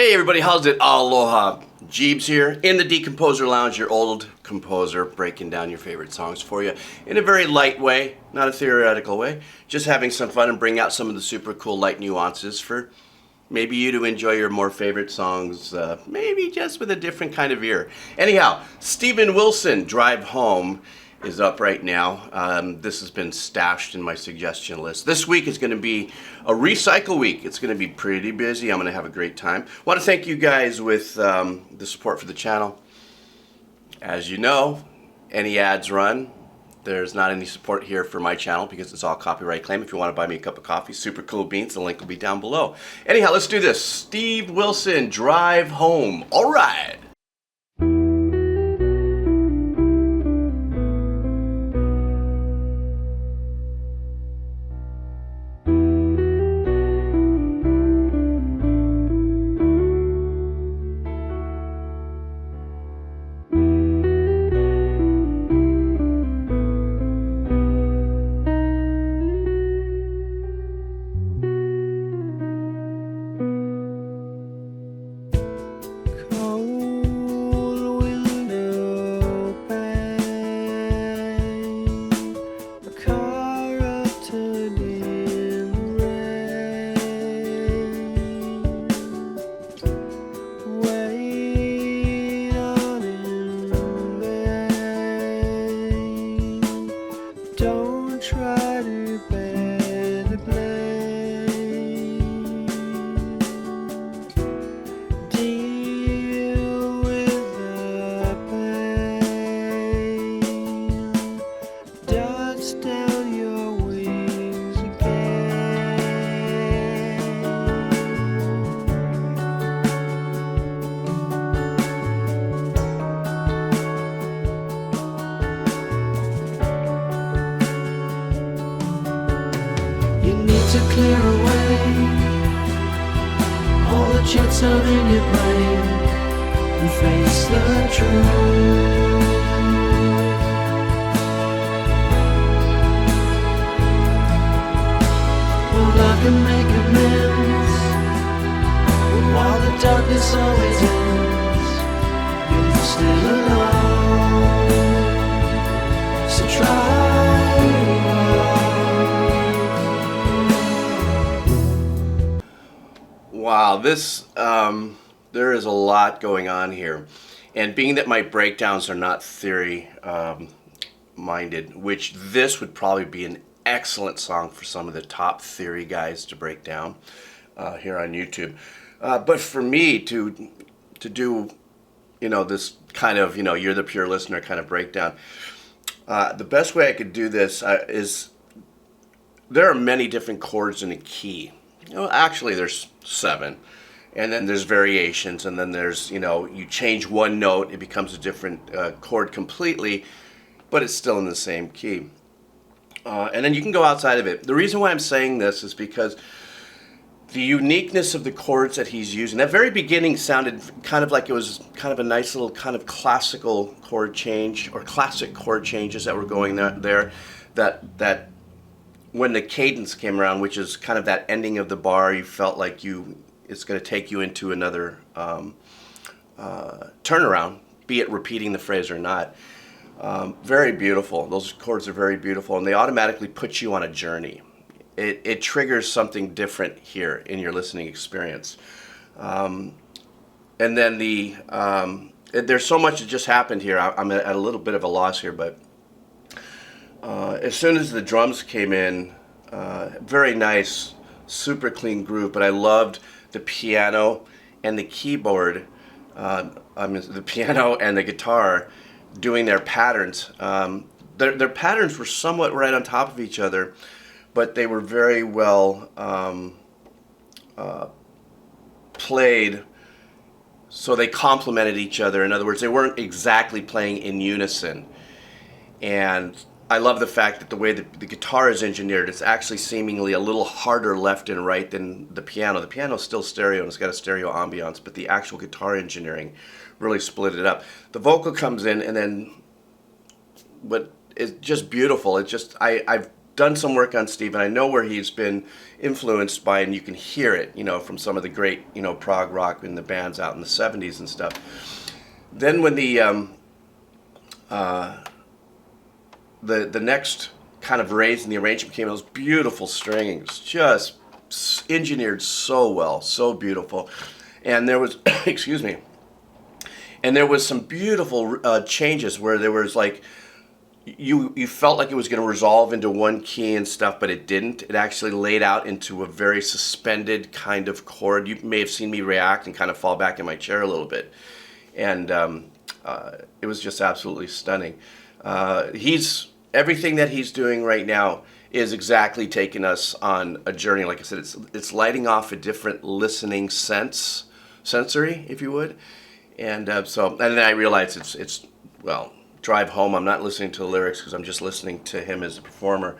Hey everybody, how's it? Aloha. Geebz here in the Decomposer Lounge, your old composer, breaking down your favorite songs for you in a very light way, not a theoretical way. Just having some fun and bring out some of the super cool light nuances for maybe you to enjoy your more favorite songs, maybe just with a different kind of ear. Anyhow, Steven Wilson, Drive Home, is up right now. This has been stashed in my suggestion list. This week is going to be a recycle week. It's going to be pretty busy. I'm going to have a great time. Want to thank you guys with the support for the channel. As you know, any ads run. There's not any support here for my channel because it's all copyright claim. If you want to buy me a cup of coffee, super cool beans, the link will be down below. Anyhow, let's do this. Steve Wilson, Drive Home. All right. To clear away all the jets out in your brain and face the truth. Well, I can make amends, but while the darkness always ends, you're still alone. So try. Wow, this, there is a lot going on here. And being that my breakdowns are not theory minded, which this would probably be an excellent song for some of the top theory guys to break down here on YouTube. But for me to do, you know, this kind of, you know, you're the pure listener kind of breakdown, the best way I could do this is there are many different chords in a key. Well, actually, there's 7, and then there's variations, and then there's, you know, you change one note, it becomes a different chord completely, but it's still in the same key. And then you can go outside of it. The reason why I'm saying this is because the uniqueness of the chords that he's using, that very beginning sounded kind of like it was kind of a nice little kind of classical chord change, or classic chord changes that were going there, that when the cadence came around, which is kind of that ending of the bar, you felt like it's going to take you into another turnaround, be it repeating the phrase or not. Very beautiful. Those chords are very beautiful, and they automatically put you on a journey. It triggers something different here in your listening experience. And then there's so much that just happened here. I'm at a little bit of a loss here, but as soon as the drums came in, very nice, super clean groove, but I loved the piano and the keyboard, the piano and the guitar doing their patterns. Their patterns were somewhat right on top of each other, but they were very well played, so they complemented each other. In other words, they weren't exactly playing in unison. And I love the fact that the way the guitar is engineered, it's actually seemingly a little harder left and right than the piano. The piano's still stereo and it's got a stereo ambiance, but the actual guitar engineering really split it up. The vocal comes in, and then, but it's just beautiful. It's just, I've done some work on Steve, and I know where he's been influenced by, and you can hear it, from some of the great, prog rock in the bands out in the 70s and stuff. Then when the next kind of raise in the arrangement came, those beautiful strings, just engineered so well, so beautiful. And there was, excuse me, and there was some beautiful changes where there was like, you felt like it was going to resolve into one key and stuff, but it didn't. It actually laid out into a very suspended kind of chord. You may have seen me react and kind of fall back in my chair a little bit. And it was just absolutely stunning. Everything that he's doing right now is exactly taking us on a journey. Like I said, it's lighting off a different listening sensory, if you would. And and then I realized it's drive home, I'm not listening to the lyrics because I'm just listening to him as a performer.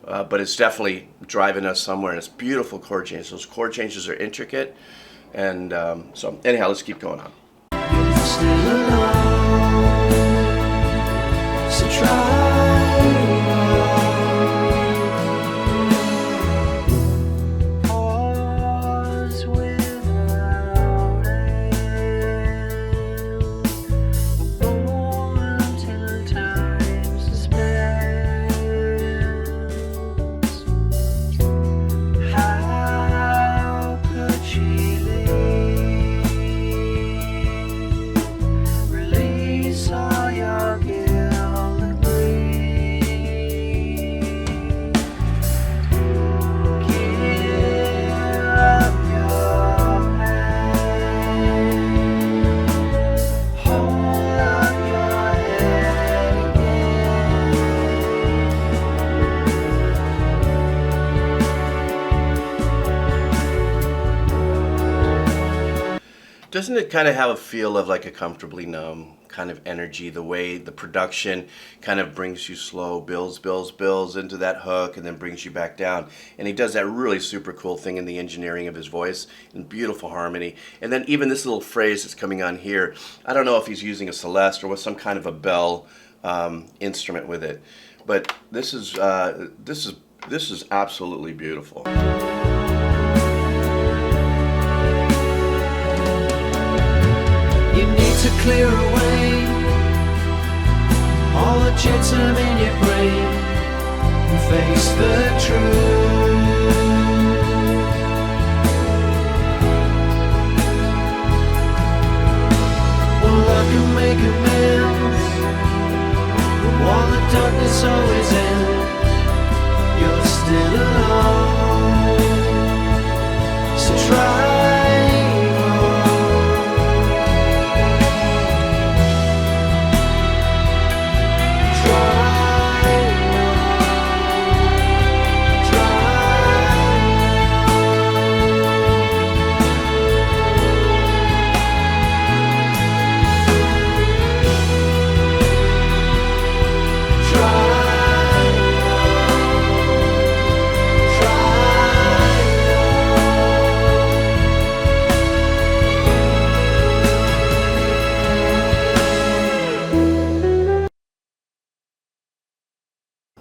But it's definitely driving us somewhere, and it's beautiful chord changes. Those chord changes are intricate. And so anyhow, let's keep going on. Still alone, so try. Pause without end, born till time suspends. How could she leave? Release all your guilt and grief. Give up your pain. Hold up your head again. Doesn't it kind of have a feel of like a comfortably numb kind of energy, the way the production kind of brings you slow, builds into that hook, and then brings you back down. And he does that really super cool thing in the engineering of his voice, and beautiful harmony. And then even this little phrase that's coming on here, I don't know if he's using a celeste or with some kind of a bell instrument with it, but this is absolutely beautiful. You need to clear away all the jetsam in your brain and face the truth. Well, luck can make amends, but while the darkness always ends, you're still alone. So try.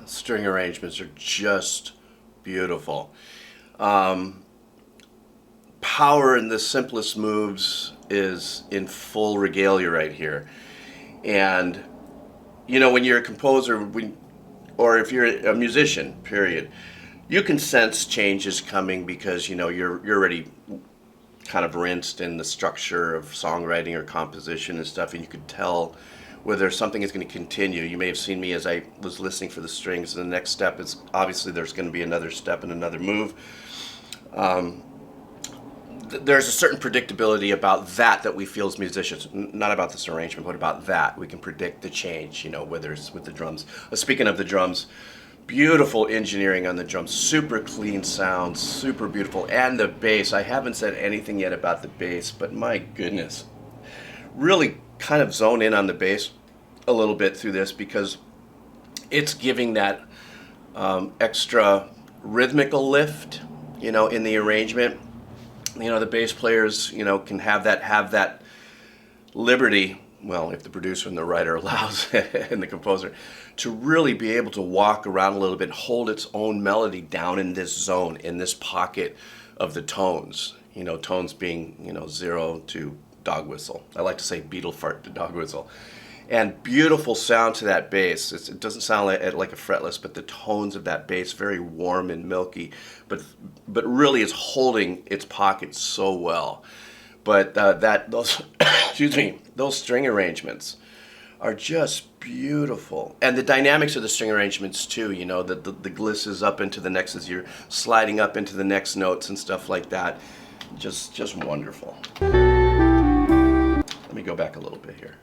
String arrangements are just beautiful. Power in the simplest moves is in full regalia right here. And when you're a composer, or if you're a musician, period, you can sense changes coming because you're already kind of rinsed in the structure of songwriting or composition and stuff, and you could tell whether something is going to continue. You may have seen me as I was listening for the strings, and the next step is obviously there's going to be another step and another move. There's a certain predictability about that we feel as musicians, not about this arrangement, but about that. We can predict the change, whether it's with the drums. Speaking of the drums, beautiful engineering on the drums, super clean sound, super beautiful. And the bass, I haven't said anything yet about the bass, but my goodness, really kind of zone in on the bass a little bit through this, because it's giving that extra rhythmical lift, in the arrangement. The bass players, can have that liberty well, if the producer and the writer allows and the composer, to really be able to walk around a little bit, hold its own melody down in this zone, in this pocket of the tones. Tones being, 0 to dog whistle. I like to say beetle fart to dog whistle. And beautiful sound to that bass. It doesn't sound like a fretless, but the tones of that bass, very warm and milky, but really is holding its pocket so well. But those excuse me, those string arrangements are just beautiful, and the dynamics of the string arrangements too. The glisses up into the next as you're sliding up into the next notes and stuff like that. Just wonderful. Let me go back a little bit here.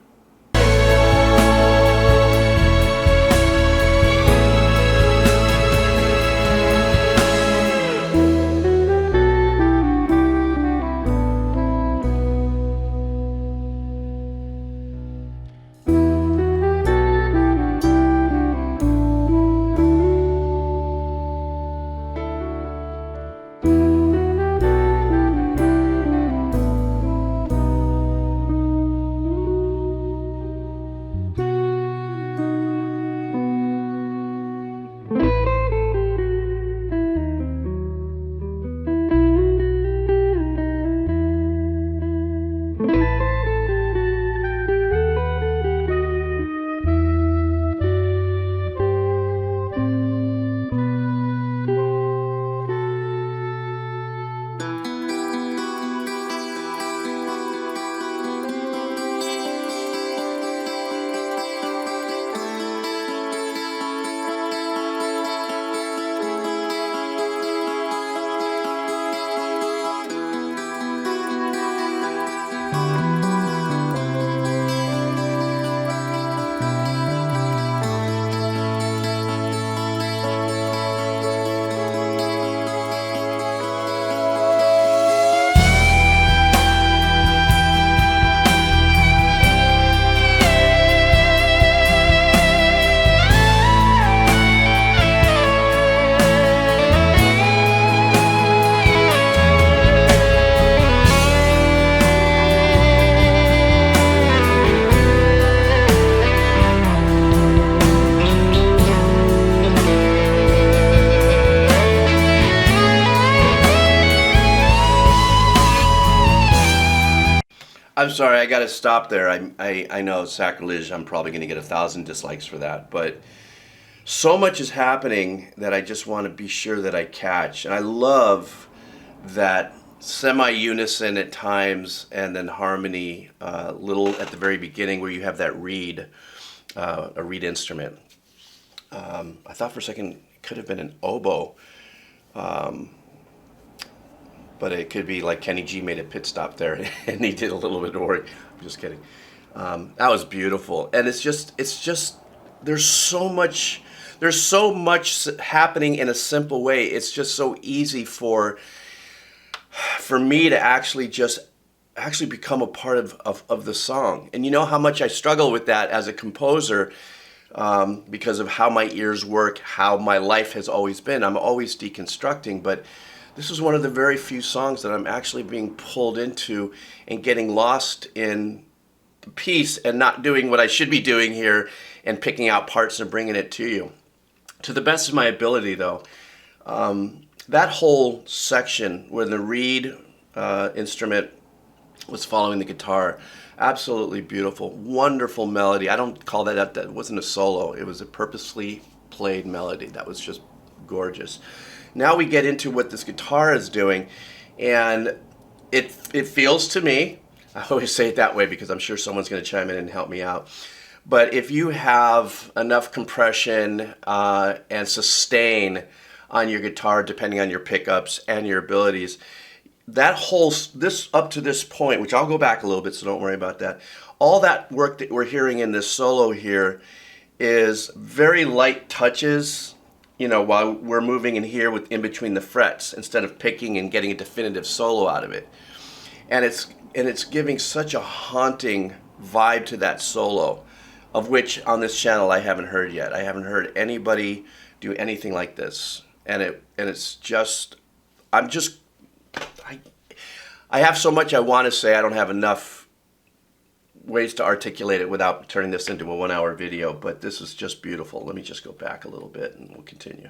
I'm sorry, I got to stop there. I know it's sacrilege. I'm probably going to get 1,000 dislikes for that. But so much is happening that I just want to be sure that I catch. And I love that semi-unison at times and then harmony, little at the very beginning where you have that reed, a reed instrument. I thought for a second it could have been an oboe. But it could be like Kenny G made a pit stop there and he did a little bit of work. I'm just kidding. That was beautiful. And it's just, there's so much happening in a simple way. It's just so easy for me to actually become a part of the song. And you know how much I struggle with that as a composer, because of how my ears work, how my life has always been. I'm always deconstructing, but this is one of the very few songs that I'm actually being pulled into and getting lost in the piece and not doing what I should be doing here and picking out parts and bringing it to you. To the best of my ability, though, that whole section where the reed instrument was following the guitar, absolutely beautiful, wonderful melody. I don't call that wasn't a solo. It was a purposely played melody. That was just gorgeous. Now we get into what this guitar is doing, and it feels to me, I always say it that way because I'm sure someone's going to chime in and help me out, but if you have enough compression and sustain on your guitar, depending on your pickups and your abilities, this up to this point, which I'll go back a little bit, so don't worry about that, all that work that we're hearing in this solo here is very light touches, while we're moving in here in between the frets instead of picking and getting a definitive solo out of it. And it's giving such a haunting vibe to that solo, of which on this channel I haven't heard yet. I haven't heard anybody do anything like this. And it's just, I have so much I want to say. I don't have enough ways to articulate it without turning this into a 1-hour video, but this is just beautiful. Let me just go back a little bit and we'll continue.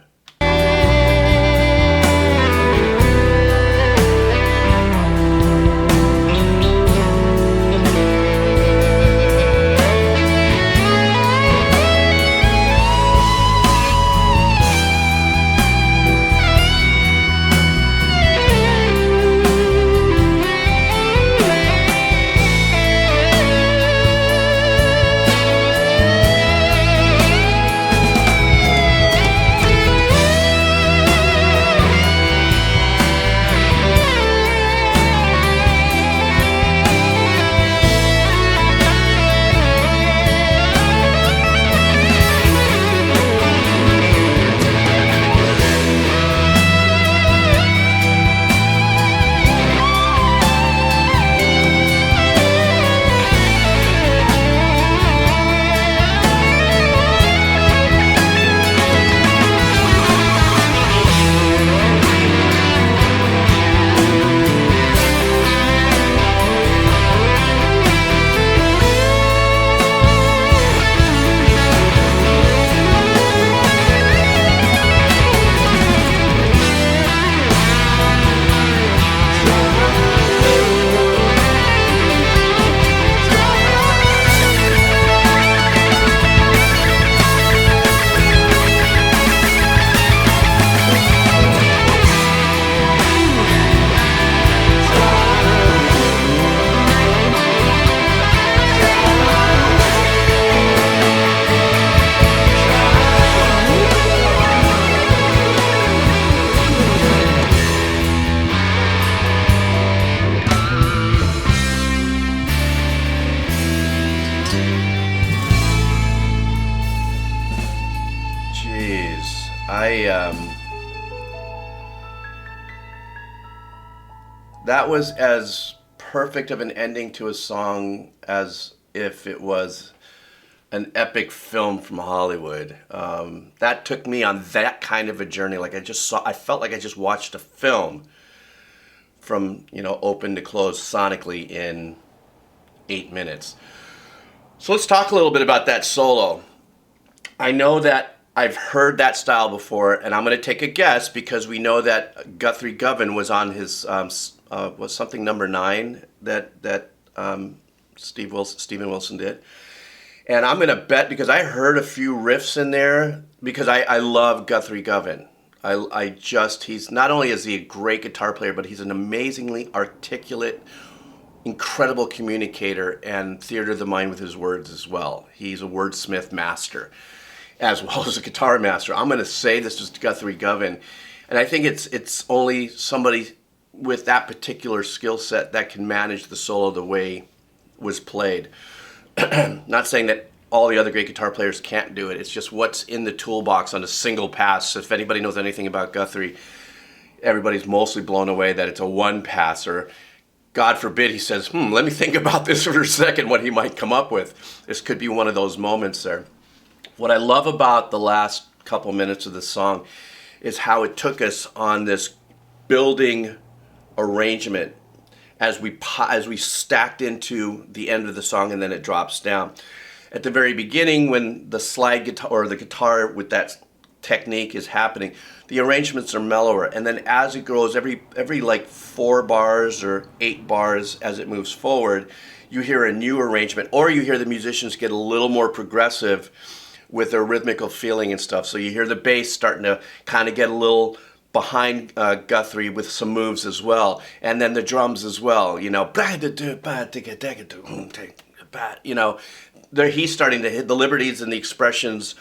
That was as perfect of an ending to a song as if it was an epic film from Hollywood. That took me on that kind of a journey. Like I felt like I just watched a film from, open to close sonically in 8 minutes. So let's talk a little bit about that solo. I know that I've heard that style before, and I'm going to take a guess because we know that Guthrie Govan was on his was something number 9 that Steven Wilson did, and I'm going to bet because I heard a few riffs in there because I love Guthrie Govan. He's not only is he a great guitar player, but he's an amazingly articulate, incredible communicator and theater of the mind with his words as well. He's a wordsmith master, as well as a guitar master. I'm going to say this is Guthrie Govan, and I think it's only somebody with that particular skill set that can manage the solo the way it was played. Not saying that all the other great guitar players can't do it. It's just what's in the toolbox on a single pass. So if anybody knows anything about Guthrie, everybody's mostly blown away that it's a one passer. God forbid he says, let me think about this for a second, what he might come up with. This could be one of those moments there. What I love about the last couple minutes of the song is how it took us on this building arrangement as we stacked into the end of the song, and then it drops down. At the very beginning, when the slide guitar or the guitar with that technique is happening, the arrangements are mellower, and then as it grows, every like 4 bars or 8 bars as it moves forward, you hear a new arrangement, or you hear the musicians get a little more progressive with their rhythmical feeling and stuff. So you hear the bass starting to kind of get a little behind Guthrie with some moves as well, and then the drums as well. He's starting to hit the liberties and the expressions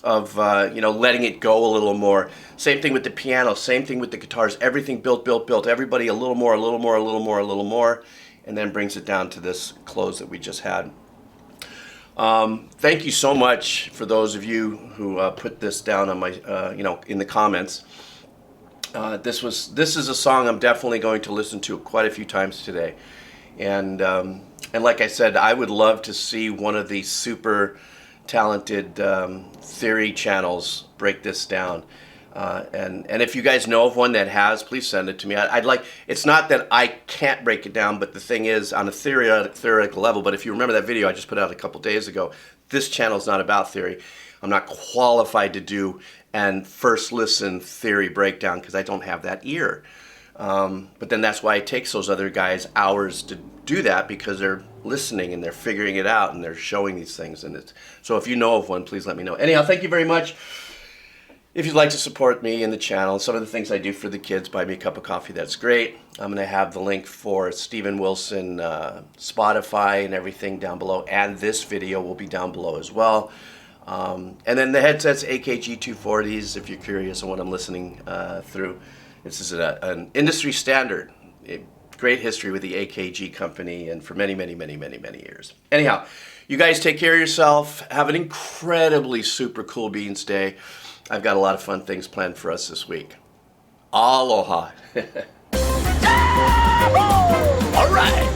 of letting it go a little more. Same thing with the piano. Same thing with the guitars. Everything built. Everybody a little more, and then brings it down to this close that we just had. Thank you so much for those of you who put this down on my, in the comments. This is a song I'm definitely going to listen to quite a few times today, and like I said, I would love to see one of these super talented theory channels break this down. And if you guys know of one that has, please send it to me. I'd like, it's not that I can't break it down, but the thing is, on a theoretical level, but if you remember that video I just put out a couple days ago, this channel is not about theory. I'm not qualified to do and first listen theory breakdown because I don't have that ear. But then that's why it takes those other guys hours to do that, because they're listening and they're figuring it out and they're showing these things. And so if you know of one, please let me know. Anyhow, thank you very much. If you'd like to support me and the channel, some of the things I do for the kids, buy me a cup of coffee, that's great. I'm going to have the link for Steven Wilson, Spotify and everything down below. And this video will be down below as well. And then the headsets, AKG 240s, if you're curious on what I'm listening through. This is an industry standard. Great history with the AKG company and for many, many, many, many, many years. Anyhow, you guys take care of yourself. Have an incredibly super cool Beans Day. I've got a lot of fun things planned for us this week. Aloha. All right.